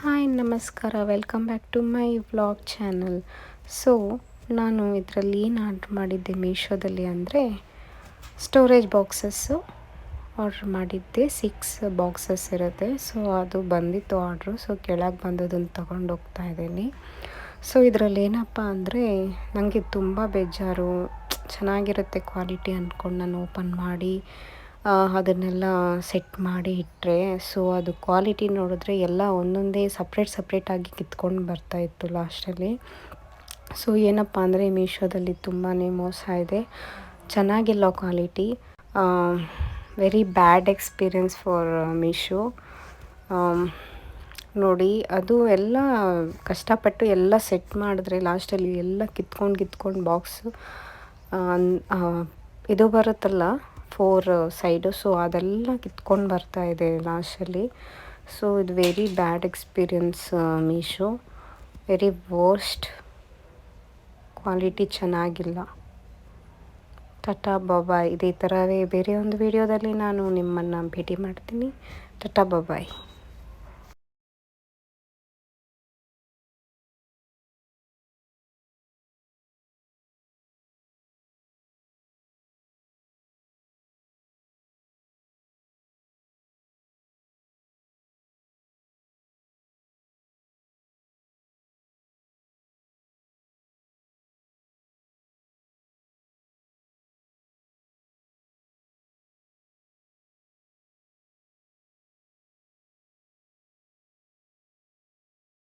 Hi ನಮಸ್ಕಾರ, welcome back to my vlog channel. So ನಾನು ಇದರಲ್ಲಿ ಏನು ಆರ್ಡ್ರ್ ಮಾಡಿದ್ದೆ ಮೀಶೋದಲ್ಲಿ ಅಂದರೆ ಸ್ಟೋರೇಜ್ ಬಾಕ್ಸಸ್ಸು ಆರ್ಡ್ರ್ ಮಾಡಿದ್ದೆ. 6 ಬಾಕ್ಸಸ್ ಇರುತ್ತೆ. ಸೊ ಅದು ಬಂದಿತ್ತು ಆರ್ಡ್ರು. ಸೊ ಕೆಳಗೆ ಬಂದದನ್ನು ತೊಗೊಂಡು ಹೋಗ್ತಾ ಇದ್ದೀನಿ. ಸೊ ಇದರಲ್ಲಿ ಏನಪ್ಪ ಅಂದರೆ ನನಗೆ ತುಂಬ ಬೇಜಾರು. ಚೆನ್ನಾಗಿರುತ್ತೆ ಕ್ವಾಲಿಟಿ ಅಂದ್ಕೊಂಡು ನಾನು ಓಪನ್ ಮಾಡಿ ಅದನ್ನೆಲ್ಲ ಸೆಟ್ ಮಾಡಿ ಇಟ್ಟರೆ, ಸೊ ಅದು ಕ್ವಾಲಿಟಿ ನೋಡಿದ್ರೆ ಎಲ್ಲ ಒಂದೊಂದೇ ಸಪ್ರೇಟಾಗಿ ಕಿತ್ಕೊಂಡು ಬರ್ತಾಯಿತ್ತು ಲಾಸ್ಟಲ್ಲಿ. ಸೊ ಏನಪ್ಪ ಅಂದರೆ ಮೀಶೋದಲ್ಲಿ ತುಂಬಾ ಮೋಸ ಇದೆ, ಚೆನ್ನಾಗಿಲ್ಲ quality. Very bad experience for Meesho. ನೋಡಿ, ಅದು ಎಲ್ಲ ಕಷ್ಟಪಟ್ಟು ಎಲ್ಲ ಸೆಟ್ ಮಾಡಿದ್ರೆ ಲಾಸ್ಟಲ್ಲಿ ಎಲ್ಲ ಕಿತ್ಕೊಂಡು ಬಾಕ್ಸು ಇದು ಬರುತ್ತಲ್ಲ 4 ಸೈಡು, ಸೊ ಅದೆಲ್ಲ ಕಿತ್ಕೊಂಡು ಬರ್ತಾಯಿದೆ ಲಾಸ್ಟಲ್ಲಿ. ಸೊ ಇದು very bad experience Meesho, very worst. Quality ಚೆನ್ನಾಗಿಲ್ಲ. ಟಾಟಾ ಬಾಯ್. ಇದೇ ಥರವೇ ಬೇರೆ ಒಂದು ವಿಡಿಯೋದಲ್ಲಿ ನಾನು ನಿಮ್ಮನ್ನು ಭೇಟಿ ಮಾಡ್ತೀನಿ. ಟಾಟಾ ಬಾಯ್.